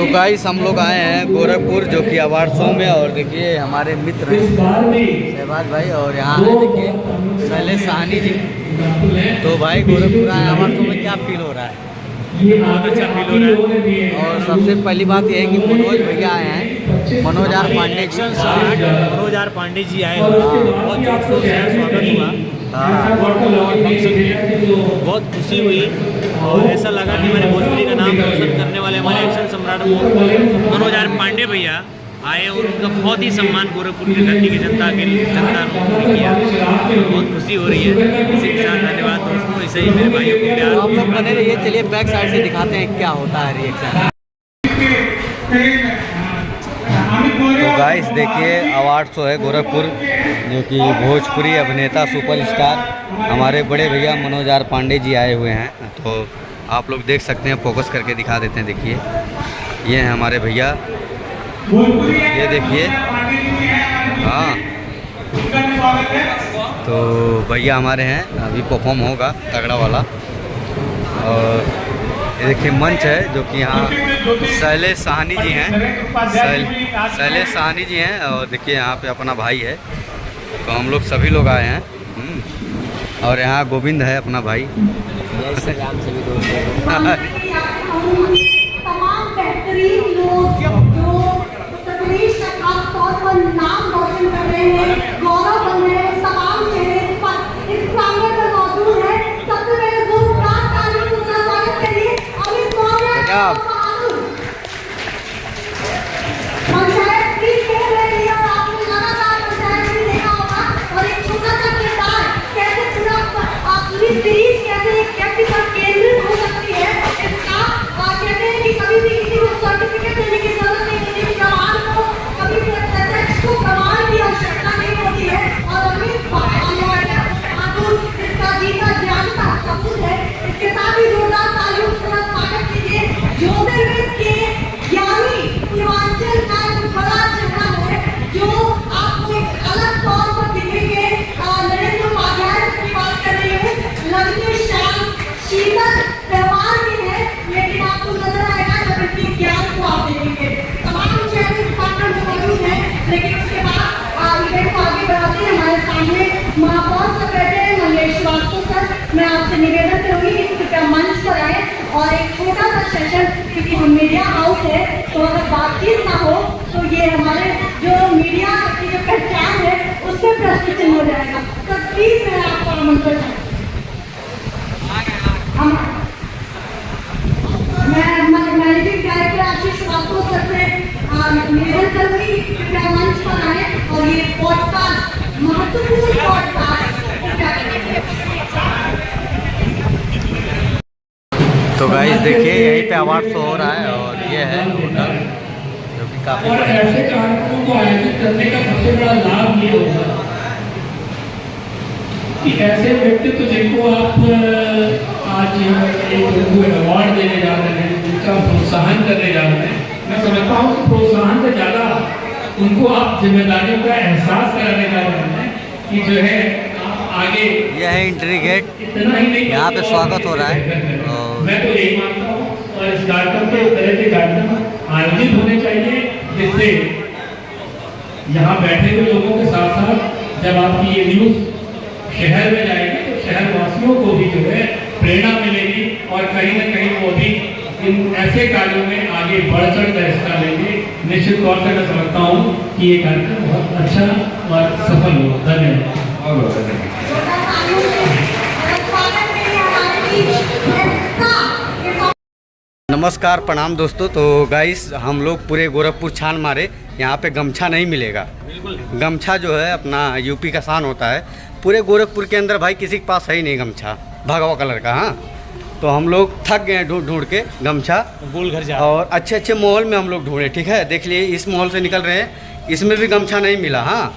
तो गाइस हम लोग आए हैं गोरखपुर जो कि अवार्ड शो में, और देखिए हमारे मित्र हैं शहबाज भाई, और यहाँ है देखिए शैलेश साहनी जी। तो भाई गोरखपुर आए अवार्ड शो में, क्या फील हो रहा है? बहुत अच्छा फील हो रहा है। और सबसे पहली बात यह है कि मनोज भैया आए हैं, मनोज आर पांडे जी। मनोज आर पांडे जी आए, बहुत जोर शोर से स्वागत हुआ। बहुत खुशी हुई और ऐसा लगा कि हमारे भोजपुरी का नाम रोशन करने वाले हमारे एक्शन सम्राट मनोज आर पांडे भैया आए और उनका बहुत ही सम्मान गोरखपुर की धरती की जनता ने किया। बहुत खुशी हो रही है। इसी के साथ धन्यवाद दोस्तों, ऐसे ही मेरे भाइयों को प्यार। आप लोग बने रहिए, चलिए बैक साइड से दिखाते हैं क्या होता है रिएक्शन। तो गाइस देखिए अवार्ड शो है गोरखपुर, जो कि भोजपुरी अभिनेता सुपरस्टार हमारे बड़े भैया मनोज आर पांडे जी आए हुए हैं। तो आप लोग देख सकते हैं, फोकस करके दिखा देते हैं। देखिए ये हैं हमारे भैया, ये देखिए। हाँ तो भैया हमारे हैं, अभी परफॉर्म होगा तगड़ा वाला। और ये देखिए मंच है जो कि यहाँ शैलेश साहनी जी हैं, शैलेश साहनी जी हैं। और देखिए यहाँ पे अपना भाई है, तो हम लोग सभी लोग आए हैं। और यहाँ गोविंद है अपना भाई। तमाम बेहतरीन लोग जो उत्तर प्रदेश का खास तौर पर नाम रोशन कर रहे हैं, गौरव बन रहे हैं, तमाम चेहरे इस प्रांगण में मौजूद है। सबसे पहले जोरदार तालियों से स्वागत करिए अमित मौर्य। पंचायत भी खेल रही है और आपने लगातार पंचायत भी देखा होगा, और एक छोटा सा किरदार कैसे पूरा पूरी सीरीज कैसे एक व्यक्ति पर केंद्रित हो सकती है, इसका कहते हैं कि कभी भी किसी को सर्टिफिकेट देने की जरूरत नहीं होती, जवान को कभी भी अध्यक्ष को प्रमाण की आवश्यकता नहीं होती है। और अमित इसका जीता जानता सबूत है। इसके साथ ही जोरदार तालियों से स्वागत कीजिए ज्योतिर्विद के ज्ञानी पूर्वांचल का एक बड़ा चेहरा है, जो आपको एक अलग तौर पर दिखेंगे। नरेंद्र उपाध्याय की बात कर रही हूँ, लगते शाम शीतल व्यवहार भी है, लेकिन आपको नजर आएगा जब इनके ज्ञान को आप देखेंगे। तमाम चेहरे इस पात्र में मौजूद हैं, लेकिन उसके बाद इवेंट को आगे बढ़ाते हैं। हमारे सामने महापौर सर बैठे हैं, महेश श्रीवास्तव सर। मैं आपसे निवेदन करूंगी कि कृपया मंच पर आए और एक छोटा सा सेशन, क्योंकि हम मीडिया हाउस है, तो अगर बातचीत ना हो तो ये हमारे जो मीडिया की जो पहचान है उससे प्रश्न चिन्ह हो जाएगा। तो प्लीज मैं आपको आमंत्रित हूँ। मैं मैनेजिंग डायरेक्टर आशीष श्रीवास्तव सर से निवेदन करूंगी कि कृपया मंच पर आए और ये पॉडकास्ट, महत्वपूर्ण पॉडकास्ट। तो गाइस देखिए यहीं पे अवार्ड शो हो रहा है, और ये है होटल जो कि काफ़ी ऐसे कार्यक्रमों को आयोजित करने का सबसे बड़ा लाभ ये होगा कि ऐसे व्यक्तित्व जिनको आप आज एक अवार्ड देने जा रहे हैं, जिनका प्रोत्साहन करने जा रहे हैं, मैं समझता हूँ कि प्रोत्साहन से ज़्यादा उनको आप जिम्मेदारियों का एहसास कराने जा रहे हैं कि जो है आप आगे। यह है एंट्री गेट, इतना ही नहीं, यहाँ पे स्वागत हो रहा है। मैं तो यही मानता हूँ, और इस कार्यक्रम के इस तरह के कार्यक्रम आयोजित होने चाहिए, जिससे यहाँ बैठे हुए लोगों के साथ साथ जब आपकी ये न्यूज़ शहर में जाएगी तो शहर वासियों को भी जो है प्रेरणा मिलेगी, और कहीं न कहीं वो भी इन ऐसे कार्यों में आगे बढ़ चढ़ कर हिस्सा लेंगे। निश्चित तौर से मैं समझता हूँ कि ये कार्यक्रम बहुत अच्छा और सफल होगा। धन्यवाद। नमस्कार प्रणाम दोस्तों। तो गाइस हम लोग पूरे गोरखपुर छान मारे, यहाँ पे गमछा नहीं मिलेगा। गमछा जो है अपना यूपी का शान होता है, पूरे गोरखपुर के अंदर भाई किसी के पास है ही नहीं गमछा भगवा कलर का। हाँ तो हम लोग थक गए ढूंढ के गमछा, गोल घर जा, और अच्छे अच्छे मॉल में हम लोग ढूंढे। ठीक है, देख लिए इस मॉल से निकल रहे हैं, इसमें भी गमछा नहीं मिला। हाँ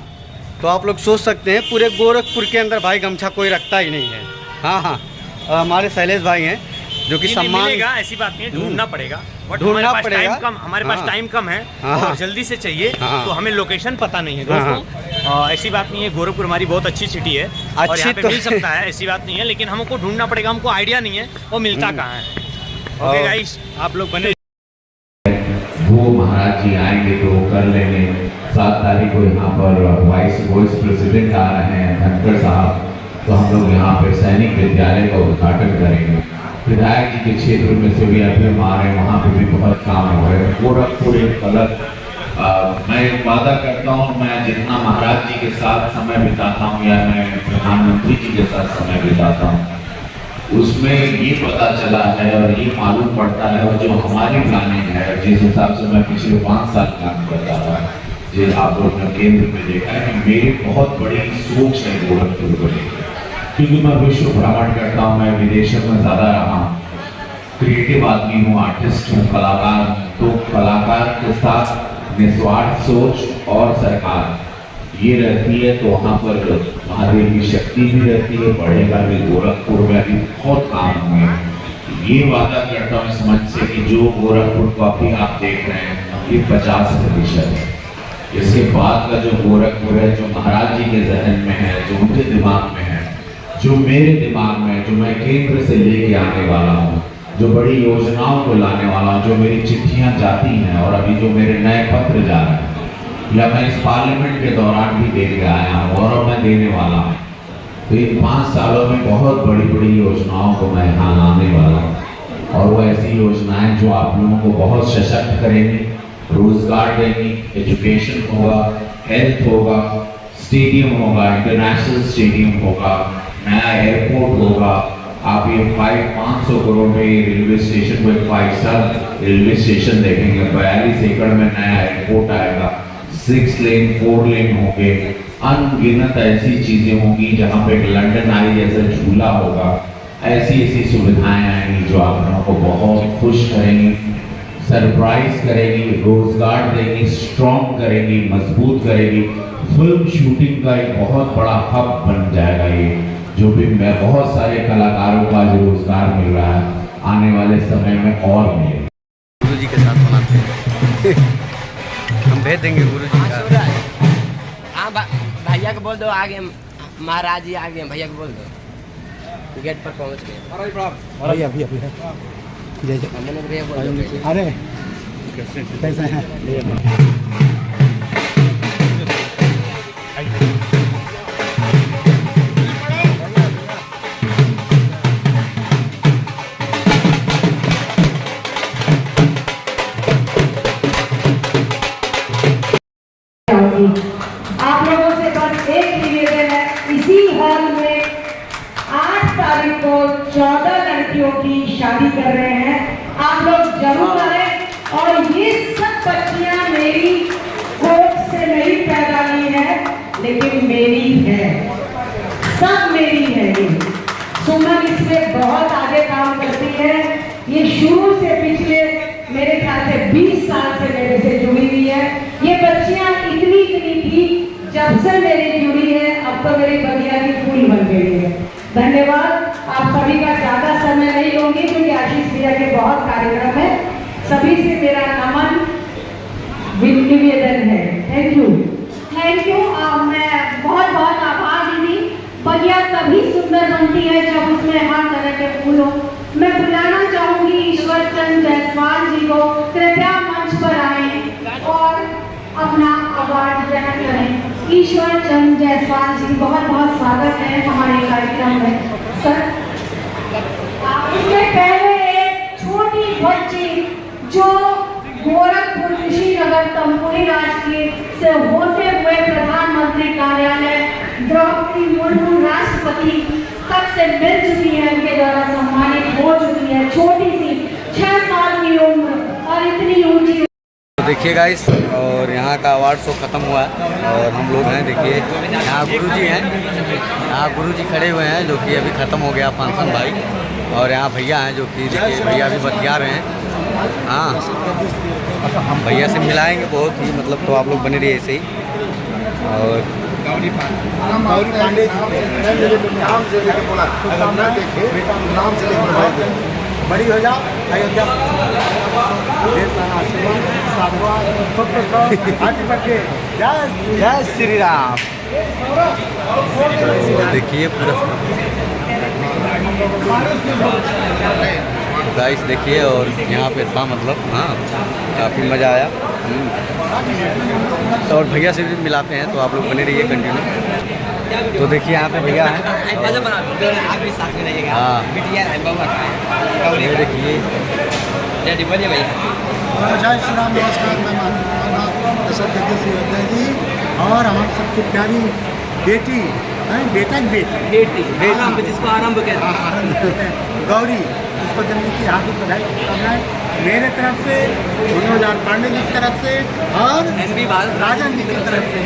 तो आप लोग सोच सकते हैं पूरे गोरखपुर के अंदर भाई गमछा कोई रखता ही नहीं है। हाँ हाँ, और हमारे शैलेश भाई हैं जो कि सम्मान, मिलेगा ऐसी बात नहीं है, ढूंढना पड़ेगा। ढूंढना पड़ेगा, हमारे पास टाइम कम है और जल्दी से चाहिए, तो हमें लोकेशन पता नहीं है दोस्तों। ऐसी बात नहीं है, गोरखपुर हमारी बहुत अच्छी सिटी है और यहाँ पे मिल सकता है, ऐसी बात नहीं है, लेकिन हमको ढूंढना पड़ेगा। हमको आइडिया नहीं है वो मिलता कहाँ है। ओके गाइस, आप लोग बने। वो महाराज जी आएंगे तो कर लेंगे। 7 तारीख को यहाँ पर वाइस प्रेसिडेंट आ रहे हैं धनखड़ साहब, तो हम लोग यहाँ पर सैनिक विद्यालय का उद्घाटन करेंगे। विधायक जी के क्षेत्र में से भी अभी हम आ रहे हैं, वहाँ पर भी बहुत काम हो रहे हैं। गोरखपुर एक अलग मैं एक वादा करता हूँ, मैं जितना महाराज जी के साथ समय बिताता हूँ या मैं प्रधानमंत्री जी के साथ समय बिताता हूँ, उसमें ये पता चला है और ये मालूम पड़ता है, और जो हमारी प्लानिंग है जिस हिसाब से मैं पिछले 5 साल काम करता रहा, जो आप लोग ने केंद्र में देखा है कि मेरी बहुत बड़ी सोच है गोरखपुर को लेकर, क्योंकि मैं विश्व भ्रमण करता हूँ, मैं विदेशों में ज़्यादा रहा हूँ, क्रिएटिव आदमी हूँ, आर्टिस्ट हूँ, कलाकार हूँ। तो कलाकार के साथ निस्वार्थ सोच और सरकार ये रहती है, तो वहाँ पर महादेव की शक्ति भी रहती है, बढ़ेगा भी। गोरखपुर में अभी बहुत काम हुए, ये वादा करता हूँ इस मंच से कि जो गोरखपुर को अभी आप देख रहे हैं ये 50% है। इसके बाद का जो गोरखपुर है, जो महाराज जी के जहन में है, जो उनके दिमाग में है, जो मेरे दिमाग में है, जो मैं केंद्र से लेके आने वाला हूँ, जो बड़ी योजनाओं को लाने वाला हूँ, जो मेरी चिट्ठियाँ जाती हैं और अभी जो मेरे नए पत्र जा रहे हैं, या मैं इस पार्लियामेंट के दौरान भी दे के आया हूँ और मैं देने वाला हूँ, तो इन 5 सालों में बहुत बड़ी बड़ी योजनाओं को मैं यहाँ लाने वाला हूँ। और वो ऐसी योजनाएं जो आप लोगों को बहुत सशक्त करेंगी, रोजगार देंगी, एजुकेशन होगा, हेल्थ होगा, स्टेडियम होगा, इंटरनेशनल स्टेडियम होगा, नया एयरपोर्ट होगा। आप ये 500 करोड़ में रेलवे स्टेशन को 5 स्टार रेलवे स्टेशन देखेंगे, 42 एकड़ में नया एयरपोर्ट आएगा, 6 लेन 4 लेन होंगे, अनगिनत ऐसी चीजें होंगी जहाँ पे एक लंदन आई जैसा झूला होगा। ऐसी ऐसी सुविधाएं आएंगी जो आप लोगों को बहुत खुश करेंगी, सरप्राइज करेगी, रोजगार देगी, स्ट्रॉन्ग करेगी, मजबूत करेगी। फिल्म शूटिंग का एक बहुत बड़ा हब बन जाएगा ये, जो भी मैं बहुत सारे कलाकारों का जो रोजगार मिल रहा है, आने वाले समय में और मिलेगा। गुरु जी के साथ बनाते हैं हम भेज देंगे गुरु जी का। हाँ भैया को बोल दो, आगे महाराज जी आगे, भैया को बोल दो, गेट पर पहुंच गए। भैया भैया बोल दो। अरे कैसे हैं? आप लोगों से बस एक निवेदन है, इसी हॉल में 8 तारीख को 14 लड़कियों की शादी कर रहे हैं। आप लोग जरूर आए। और ये सब बच्चियां मेरी कोख से नहीं पैदा हुई है, लेकिन मेरी है, सब मेरी है। ये सुमन इससे बहुत आगे काम करती है। ये शुरू से पिछले मेरे ख्याल से 20 साल से मेरे से जुड़ी हुई है। ये बच्चियां इतनी थी जब से मेरी जुड़ी है, अब तो मेरी बगिया की फूल बन गई है। धन्यवाद। आप सभी का ज्यादा समय नहीं लूंगी क्योंकि आशीष भैया के बहुत कार्यक्रम है। सभी से मेरा नमन निवेदन है। Thank you. Thank you. मैं बहुत बहुत आभार दीदी। बगिया तभी सुंदर बनती है जब उसमें हर तरह के फूल हो। मैं बुलाना चाहूंगी ईश्वर चंद जायसवाल जी को, कृपया मंच पर आए और अपना अवार्ड ग्रहण करें। ईश्वर चंद जायसवाल जी, बहुत बहुत स्वागत है हमारे कार्यक्रम में। सर, इससे पहले एक छोटी बच्ची जो गोरखपुर कुशीनगर तमकुही राजकीय से होते हुए प्रधानमंत्री कार्यालय द्रौपदी मुर्मू राष्ट्रपति तक से मिल चुकी है, उनके द्वारा सम्मानित हो चुकी है। छोटी सी 6 साल की उम्र और इतनी ऊंची। तो देखिए गाइस, और यहाँ का अवार्ड शो ख़त्म हुआ है और हम लोग हैं, देखिए यहाँ गुरुजी हैं, यहाँ गुरुजी खड़े हुए हैं जो कि अभी ख़त्म हो गया फंक्शन भाई। और यहाँ भैया हैं जो कि देखिए भैया भी बतिया रहे हैं। हाँ, हम भैया से मिलाएंगे बहुत ही, मतलब तो आप लोग बने रहिए ऐसे ही। और गौरी पांडे नाम से लेके बोला, अगर ना देखे नाम से लेके बड़ी हो जाओ अयोध्या जय श्री राम। देखिए पूरा गाइस देखिए, और यहाँ पे था मतलब हाँ काफ़ी मज़ा आया। और भैया से भी मिलाते हैं, तो आप लोग बने रहिए कंटिन्यू। तो देखिए यहाँ पे भैया हैं, आप भी साथ में रहिएगा। हाँ। बिटिया है, बउआ है। ये देखिए डैडी बोलिए भैया। जय श्री राम, नमस्कार। मैं महात्मा दशरथ अयोध्या जी और हमारे सबकी प्यारी बेटी हैं, बेटा की बेटी बेटी जिसको आरंभ कहते हैं। गौरी, इसको जन्म की हार्दिक बधाई शुभकामनाएं मेरे तरफ से, मनोज आर पांडे जी की तरफ से और NB बाल राजन जी की तरफ से।